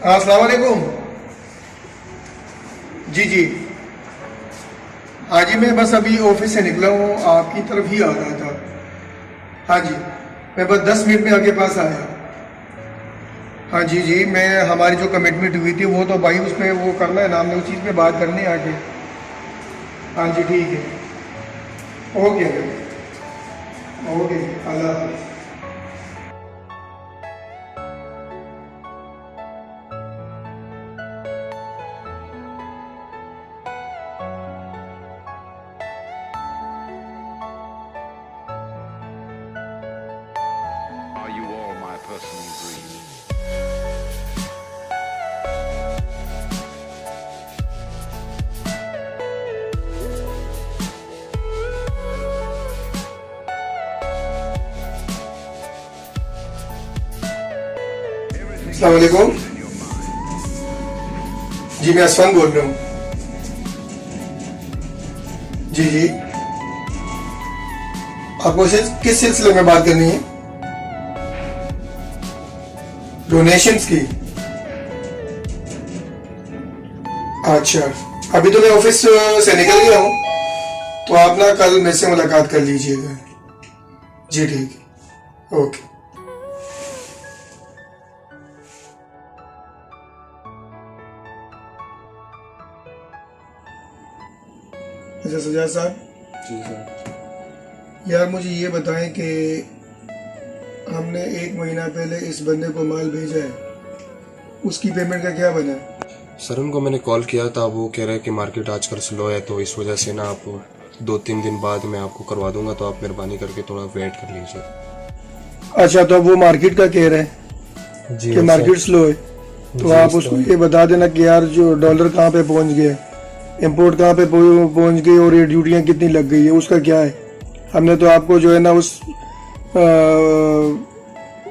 हाँ, अस्सलाम वालेकुम। जी जी, हाँ जी, मैं बस अभी ऑफिस से निकला हूँ, आपकी तरफ ही आ रहा था। हाँ जी, मैं बस 10 मिनट में आपके पास आया। हाँ जी जी, मैं हमारी जो कमिटमेंट हुई थी वो तो भाई उस पर वो करना है ना, हमने उस चीज़ पे बात करनी है आगे। हाँ जी, ठीक है। ओके ओके, अल्लाह हाफ़िज़। Are you all my personal dreams? अस्सलाम वालेकुम। जी, मैं असफान बोल रहा हूँ। जी जी, आपको किस सिलसिले में बात करनी है? डोनेशंस की? अच्छा, अभी तो मैं ऑफिस से निकल गया हूँ, तो आप ना कल मेरे से मुलाकात कर लीजिएगा। जी ठीक है, ओके। अच्छा सजाद साहब। जी सर। यार मुझे ये बताएं कि हमने 1 महीना पहले इस बंदे को माल भेजा है, उसकी पेमेंट का क्या बना? सर उनको मैंने कॉल किया था, वो कह रहे हैं कि मार्केट आजकल स्लो है, तो इस वजह से ना आप 2-3 दिन बाद मैं आपको करवा दूंगा, तो आप मेहरबानी करके थोड़ा वेट कर लीजिए। अच्छा, तो अब वो मार्केट का कह रहे हैं जी कि मार्केट स्लो है, तो आप उसको ये बता देना कि यार जो डॉलर कहाँ पे पहुंच गया, इंपोर्ट कहाँ पे पहुंच गई और ये ड्यूटियाँ कितनी लग गई है, उसका क्या है। हमने तो आपको जो है ना उस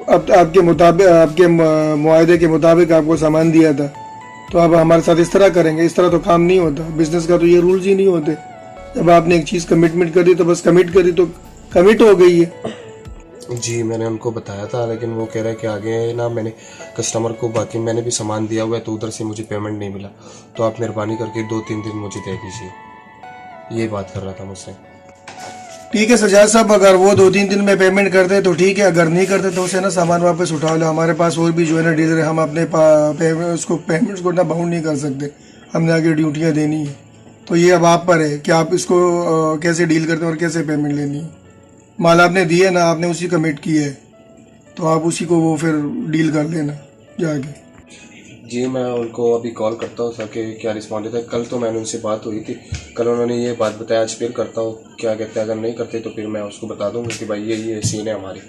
अब आपके मुताबिक, आपके मुआहदे के मुताबिक आपको सामान दिया था, तो आप हमारे साथ इस तरह करेंगे? इस तरह तो काम नहीं होता, बिजनेस का तो ये रूल्स ही नहीं होते। जब आपने एक चीज़ कमिटमेंट कर दी तो बस कमिट करी तो कमिट हो गई है। जी मैंने उनको बताया था, लेकिन वो कह रहे हैं कि आगे ना मैंने कस्टमर को, बाकी मैंने भी सामान दिया हुआ है, तो उधर से मुझे पेमेंट नहीं मिला, तो आप मेहरबानी करके 2-3 दिन मुझे दे दीजिए। ये बात कर रहा था मुझसे। ठीक है सजाद साहब, अगर वो 2-3 दिन में पेमेंट करते तो ठीक है, अगर नहीं करते तो उसे ना सामान वापस उठा लो। हमारे पास और भी जो है ना डीलर है, हम अपने उसको पेमेंट्स को ना बाउंड नहीं कर सकते, हमने आगे ड्यूटियाँ देनी है। तो ये अब आप पर है कि आप इसको कैसे डील करते हैं और कैसे पेमेंट लेनी है। माल आपने दिया ना, आपने उसी कमिट किया है, तो आप उसी को वो फिर डील कर लेना जाके। जी मैं उनको अभी कॉल करता हूँ ताकि क्या रिस्पॉन्ड देता है। कल तो मैंने उनसे बात हुई थी, कल उन्होंने ये बात बताया, आज फिर करता हूँ क्या कहते हैं। अगर नहीं करते तो फिर मैं उसको बता दूंगा कि भाई ये सीन है, हमारी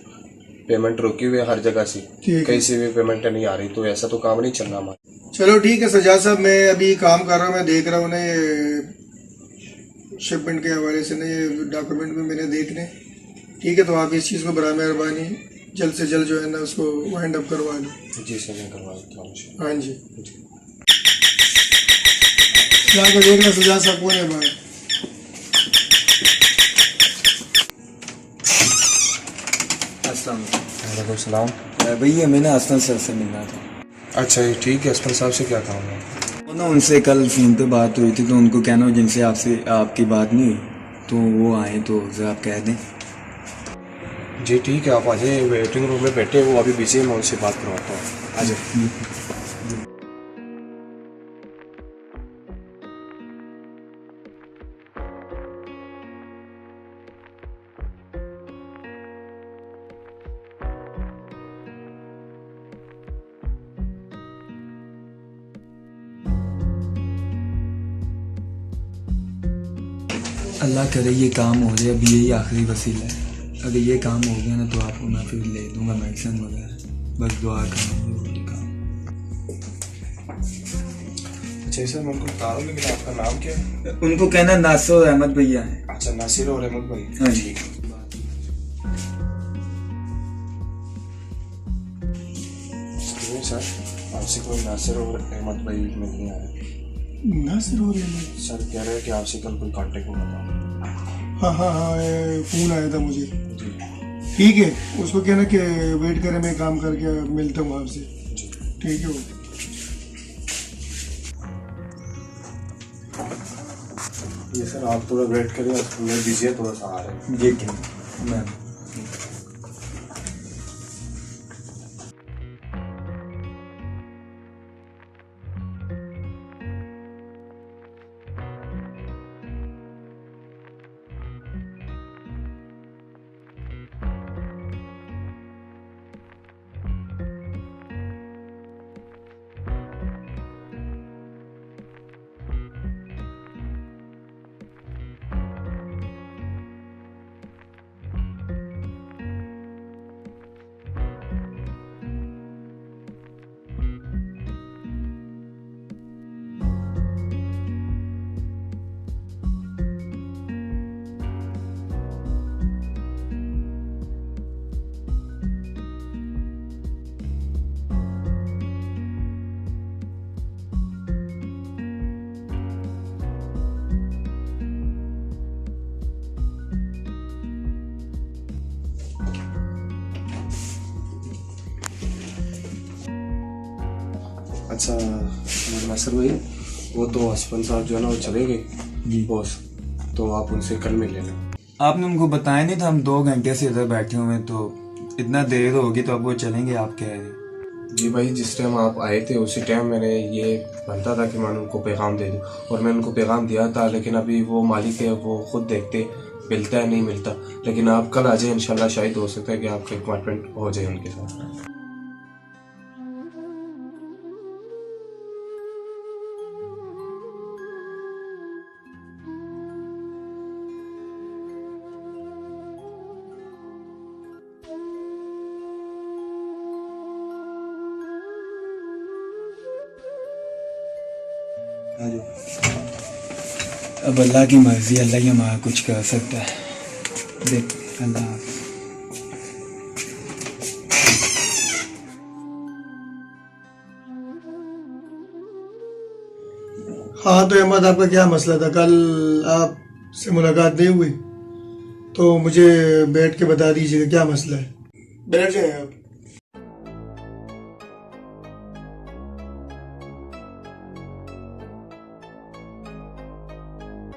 पेमेंट रुकी हुई है हर जगह से, कहीं से भी पेमेंट नहीं आ रही, तो ऐसा तो काम नहीं चलना हमारा। चलो ठीक है सजाद साहब, मैं अभी काम कर रहा हूँ, मैं देख रहा हूँ ना ये शिपमेंट के हवाले से ना ये डॉक्यूमेंट भी मैंने देख लें। ठीक है, तो आप इस चीज़ को बड़ा मेहरबानी जल्द से जल्द जो है ना उसको वाइंड अप करवा लो। जी सर, मैं करवा देता हूँ। हाँ जी, जाकर देखना सजाद साहब कौन है बाहर। अस्सलाम वालेकुम सलाम। भैया मैंने हसन सर से मिलना था। अच्छा ये ठीक है, अस्पताल साहब से क्या काम है? वो ना उनसे कल फ़ोन पे बात हुई थी, तो उनको कहना हो जिनसे आपसे आपकी बात नहीं हुई तो वो आए, तो ज़रा आप कह दें। जी ठीक है, आप आ जाइए, वेटिंग रूम में बैठे, वो अभी बिजी है, मैं उनसे बात करवाता हूँ। आ जाइए। अल्लाह करे ये काम हो जाए, अभी यही आखिरी वसीला है। अगर ये काम हो गया ना तो आपको मैं फिर ले दूंगा मेडिसिन वगैरह, बस दुआ करना ये काम। अच्छा सर, मैं उनको बता दूँ, लेकिन आपका नाम क्या है? उनको कहना नासिर अहमद भैया है। अच्छा, नासिर और अहमद भाई। हाँ जी। सर आपसे कोई नासिर और अहमद भाई नहीं आया? नासिर और अहमद सर कह रहे हैं कि आपसे कल कोई कांटेक्ट हुआ था। हाँ हाँ हाँ, फ़ोन आया था मुझे। जी ठीक है, उसको कहना कि वेट करें, मैं काम करके मिलता हूँ आपसे। ठीक है वो। ये सर आप थोड़ा वेट करिए, मैं बिजी है थोड़ा सा आ रहा है। जी ठीक है मैम। अच्छा नासिर भाई, वो तो हसपन साहब जो है ना वो चले गए जी बॉस, तो आप उनसे कल मिल लेना। आपने उनको बताया नहीं था? हम 2 घंटे से इधर बैठे हुए हैं, तो इतना देर होगी तो अब वो चलेंगे आप कह रहे? जी भाई, जिस टाइम आप आए थे उसी टाइम मैंने ये बनता था कि मैं उनको पैगाम दे दूँ, और मैंने उनको पैगाम दिया था, लेकिन अभी वो मालिक है वो खुद देखते मिलता है नहीं मिलता। लेकिन आप कल आ जाए इंशाल्लाह, शायद हो सकता है कि आपका अपॉइंटमेंट हो जाए उनके साथ। अब अल्लाह की मर्जी, अल्लाह ही हमारा कुछ कर सकता है। देख अल्लाह। हाँ तो अहमद, आपका क्या मसला था? कल आपसे मुलाकात नहीं हुई, तो मुझे बैठ के बता दीजिएगा क्या मसला है। बैठ जाए आप।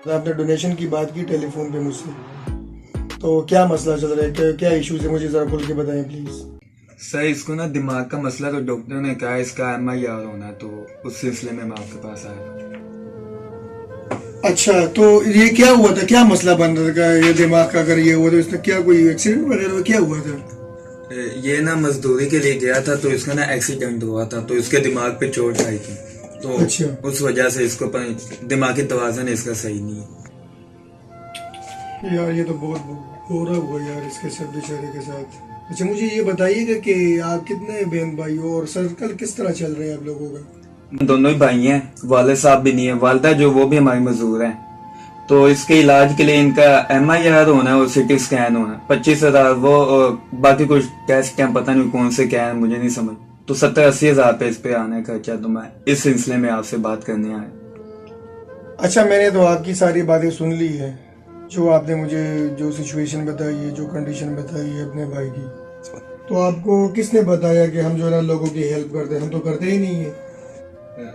आपने डोनेशन की बात की टेलीफोन पे मुझसे, तो क्या मसला चल रहा है, क्या इश्यूज है, मुझे जरा खुल के बताएं प्लीज। सर इसको ना दिमाग का मसला, तो डॉक्टर ने कहा इसका MIR होना है, तो उस सिलसिले में मैं आपके पास आया। अच्छा, तो ये क्या हुआ था, क्या मसला बन रहा था ये दिमाग का? अगर ये हुआ तो इसमें क्या कोई एक्सीडेंट वगैरह क्या हुआ था? ये ना मजदूरी के लिए गया था, तो इसका ना एक्सीडेंट हुआ था, तो इसके दिमाग पे चोट आई थी, तो अच्छा। उस वजह से इसको दिमागी तवाज़ुन इसका सही नहीं है। यार ये तो बहुत बुरा हुआ यार इसके साथ, बेचारे के साथ। अच्छा मुझे ये बताइएगा कि आप कितने बहन भाई हो और सर्कल किस तरह चल रहे हैं आप लोगों का? दोनों ही भाई हैं, वाले साहब भी नहीं है, वालदा जो वो भी हमारी मजदूर हैं। तो इसके इलाज के लिए इनका MIR होना है और CT स्कैन होना है, 25,000 वो, और बाकी कुछ टेस्ट क्या पता नहीं कौन से क्या है, मुझे नहीं समझ, तो 70-80 हजार पे इस पे आने का खर्चा। तो मैं इस सिलसिले में आपसे बात करने आया। अच्छा, मैंने तो आपकी सारी बातें सुन ली है, जो आपने मुझे जो सिचुएशन बताई है, जो कंडीशन बताई है अपने भाई की। तो आपको किसने बताया कि हम जो है ना लोगों की हेल्प करते हैं? हम तो करते ही नहीं है।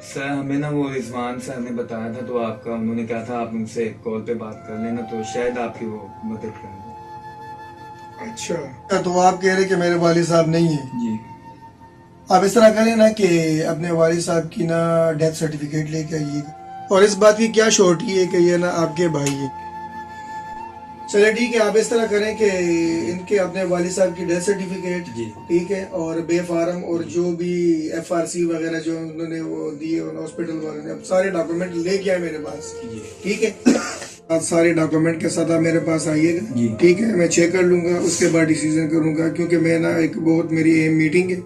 सर हमें ना वो रिजवान सर ने बताया था, तो आपका उन्होंने कहा था आप उनसे कॉल पे बात कर लेना, तो शायद आपकी वो मदद कर दें। अच्छा, तो आप कह रहे कि मेरे वालिद साहब नहीं है? जी। आप इस तरह करें ना कि अपने वालिद साहब की ना डेथ सर्टिफिकेट लेके आइएगा, और इस बात की क्या श्योरिटी है कि ये ना आपके भाई है। चले ठीक है, आप इस तरह करें कि इनके अपने वालिद साहब की डेथ सर्टिफिकेट, ठीक है, और बे फार्म और जो भी FRC वगैरह जो उन्होंने वो दिए हॉस्पिटल वालों ने, अब सारे डॉक्यूमेंट लेके आए मेरे पास, ठीक है। आज सारे डॉक्यूमेंट के साथ आप मेरे पास आइएगा, ठीक है, मैं चेक कर लूंगा, उसके बाद डिसीजन करूंगा, क्योंकि मैं ना एक बहुत मेरी मीटिंग है,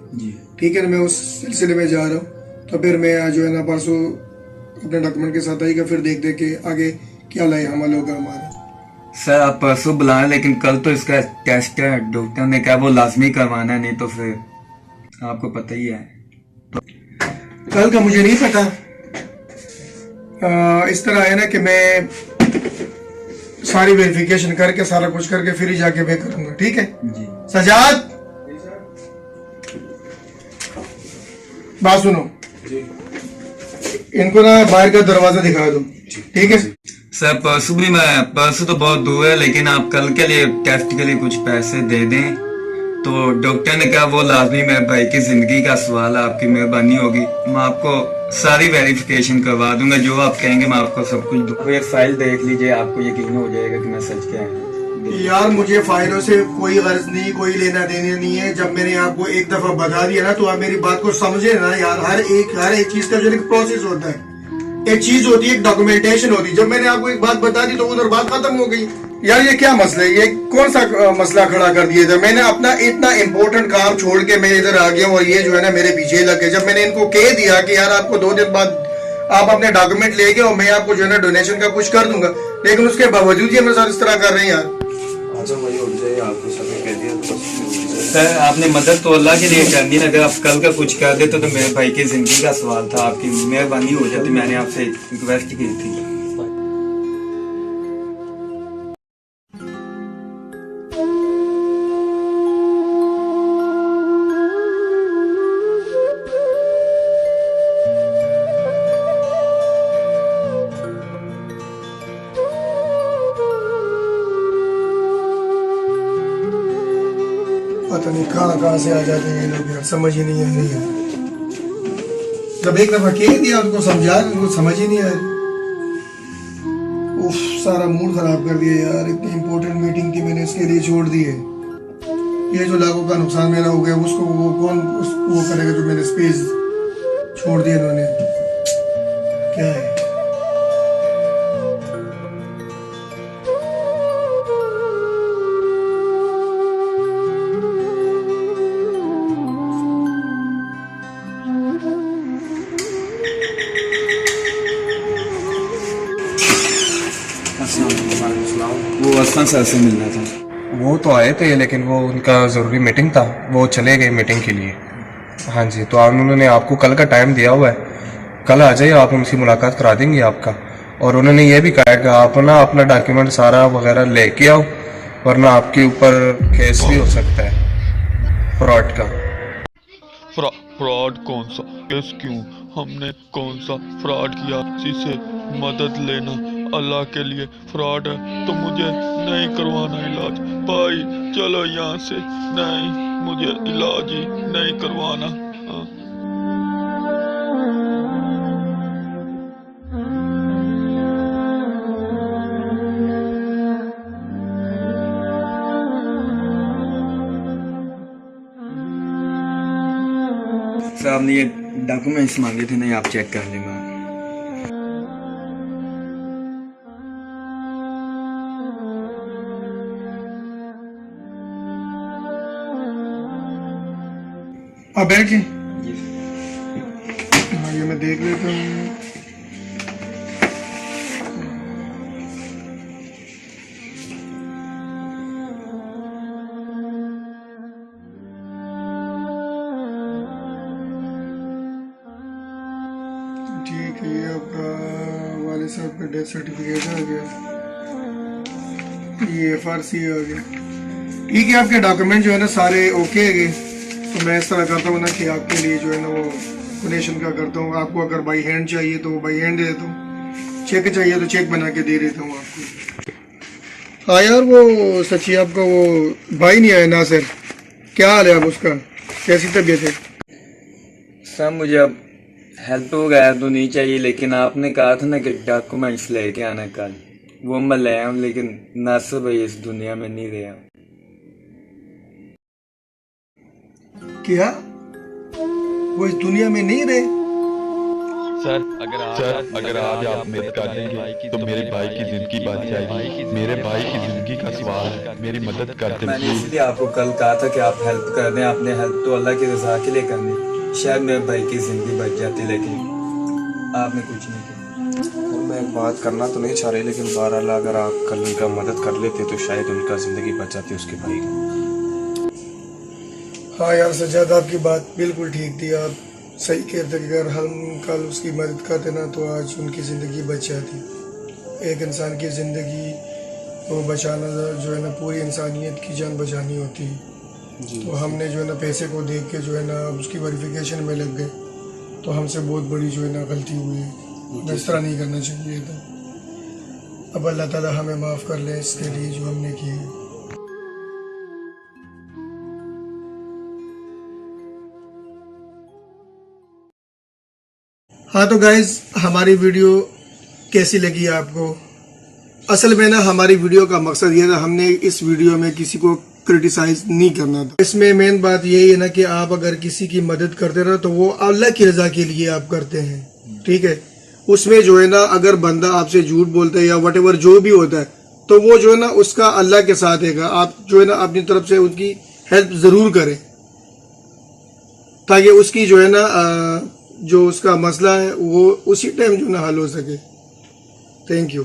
ठीक है, मैं उस सिलसिले में जा रहा हूँ। तो फिर मैं जो है ना परसों अपने डॉक्यूमेंट के साथ आएगा, फिर देख के आगे क्या लाए अमल होगा हमारा। सर आप परसों बुलाएं, लेकिन कल तो इसका टेस्ट है, डॉक्टर ने कहा वो लाजमी करवाना है, नहीं तो फिर आपको पता ही है। कल का मुझे नहीं पता। इस तरह है ना कि मैं सारी वेरिफिकेशन करके सारा कुछ करके फिर ही जाके वे करूंगा, ठीक है जी। सजाद, बात सुनो, इनको ना बाहर का दरवाजा दिखा दो, ठीक है। सर परसों तो बहुत दूर है, लेकिन आप कल के लिए टेस्ट के लिए कुछ पैसे दे दें। तो डॉक्टर ने कहा वो लाजमी मेरे भाई की जिंदगी का सवाल है, आपकी मेहरबानी होगी। मैं आपको सारी वेरिफिकेशन करवा दूंगा, जो आप कहेंगे मैं आपको सब कुछ दूंगा। फिर फाइल देख लीजिए, आपको यकीन हो जाएगा कि मैं सच कह रहा हूं। यार मुझे फाइलों से कोई गर्ज नहीं, कोई लेना देना नहीं है। जब मैंने आपको एक दफा बता दिया ना, तो आप मेरी बात को समझे ना यार। हर एक चीज का जो एक प्रोसेस होता है, एक चीज होती है, एक डॉक्यूमेंटेशन होती है। जब मैंने आपको एक बात बता दी तो उधर बात खत्म हो गई। यार ये क्या मसला है, ये कौन सा मसला खड़ा कर दिया था? मैंने अपना इतना इंपॉर्टेंट काम छोड़ के मैं इधर आ गया हूँ और ये जो है ना मेरे पीछे लग गए। जब मैंने इनको कह दिया कि यार आपको 2 दिन बाद आप अपने डॉक्यूमेंट लेके और मैं आपको जो है ना डोनेशन का कुछ कर दूंगा, लेकिन उसके बावजूद ये मेरे साथ इस तरह कर रहे हैं यार। अच्छा वही उठ जाए, आपको सभी कह दिया तो सर आपने मदद तो अल्लाह के लिए करनी है, अगर आप कल का कुछ कर देते तो मेरे भाई की जिंदगी का सवाल था, आपकी मेहरबानी हो जाती। मैंने आपसे रिक्वेस्ट की थी। पता नहीं कहाँ से आ जाते हैं ये लोग यार, समझ ही नहीं आ रही है। जब एक दफा कह दिया उनको समझा, उनको समझ ही नहीं आ रही। उफ, सारा मूड खराब कर दिया यार। इतनी इंपॉर्टेंट मीटिंग थी, मैंने इसके लिए छोड़ दी है। ये जो लाखों का नुकसान मेरा हो गया, उसको वो कौन वो करेगा जो मैंने स्पेस छोड़ दिया इन्होंने? क्या है? वो असलन सर से मिलना था। वो तो आए थे, लेकिन वो उनका ज़रूरी मीटिंग था, वो चले गए मीटिंग के लिए। हाँ जी, तो उन्होंने आपको कल का टाइम दिया हुआ है, कल आ जाइए, आप उनसे मुलाकात करा देंगे आपका। और उन्होंने ये भी कहा कि आप ना अपना डॉक्यूमेंट सारा वगैरह लेके आओ, वरना आपके ऊपर केस भी हो सकता है फ्रॉड का। फ्रॉड कौन सा केस? क्यों? हमने कौन सा फ्रॉड किया जिसे मदद लेना अल्लाह के लिए फ्रॉड है? तो मुझे नहीं करवाना इलाज भाई, चलो यहाँ से। नहीं, मुझे इलाज ही नहीं करवाना। हाँ। सर आपने ये डॉक्यूमेंट्स मांगे थे, नहीं आप चेक कर लेंगे। आप बैठिए, ये मैं देख लेता हूँ। ठीक है, ये आपका वाले साहब का डेथ सर्टिफिकेट आ गया, ये FRC आ गया। ठीक है, आपके डॉक्यूमेंट जो है ना सारे ओके है। तो मैं इस तरह करता हूँ ना कि आपके लिए जो है ना वो डोनेशन का करता हूँ। आपको अगर बाई हैंड चाहिए तो बाई हैंड दे देता हूँ, चेक चाहिए तो चेक बना के दे देता हूँ आपको। हाँ यार, वो सच्ची आपका वो भाई नहीं आया नासिर, क्या हाल है आप उसका? कैसी तबीयत है? सर मुझे अब हेल्प वगैरह तो नहीं चाहिए, लेकिन आपने कहा था ना कि डॉक्यूमेंट्स लेके आना कल, वो मैं ले आया हूँ, लेकिन नासिर भाई इस दुनिया में नहीं रहा। क्या वो इस दुनिया में नहीं रहे? सर अगर आज आप मदद कर देंगे तो मेरे भाई की जिंदगी बच जाएगी। मेरे भाई की जिंदगी का सवाल है, मेरी मदद कर दें। मैंने इसलिए आपको कल कहा था कि आप हेल्प कर दें। आपने हेल्प तो अल्लाह की रजा के लिए करनी, शायद मेरे भाई की जिंदगी बच जाती, लेकिन आपने कुछ नहीं किया। मैं एक बात करना तो नहीं चाह रही, लेकिन बहरहाल अगर आप कल उनका मदद कर लेते तो शायद उनका ज़िंदगी बच जाती उसके भाई की। हाँ यार सज्जाद, आपकी बात बिल्कुल ठीक थी। आप सही कहते कि अगर हम कल उसकी मदद करते ना तो आज उनकी ज़िंदगी बच जाती। एक इंसान की ज़िंदगी को बचाना जो है ना पूरी इंसानियत की जान बचानी होती है। तो हमने जो है ना पैसे को देख के जो है ना उसकी वेरिफिकेशन में लग गए, तो हमसे बहुत बड़ी जो है ना गलती हुई है। इस तरह नहीं करना चाहिए था। अब अल्लाह ताला हमें माफ़ कर ले इसके लिए जो हमने किया है। हाँ तो गाइज, हमारी वीडियो कैसी लगी आपको? असल में ना हमारी वीडियो का मकसद ये था, हमने इस वीडियो में किसी को क्रिटिसाइज नहीं करना था। इसमें मेन बात यही है ना कि आप अगर किसी की मदद करते ना तो वो अल्लाह की रजा के लिए आप करते हैं, ठीक है। उसमें जो है ना अगर बंदा आपसे झूठ बोलता है या वटेवर जो भी होता है तो वो जो है ना उसका अल्लाह के साथ है। आप जो है ना अपनी तरफ से उसकी हेल्प जरूर करें ताकि उसकी जो है ना जो उसका मसला है वो उसी टाइम जो ना हल हो सके। Thank you.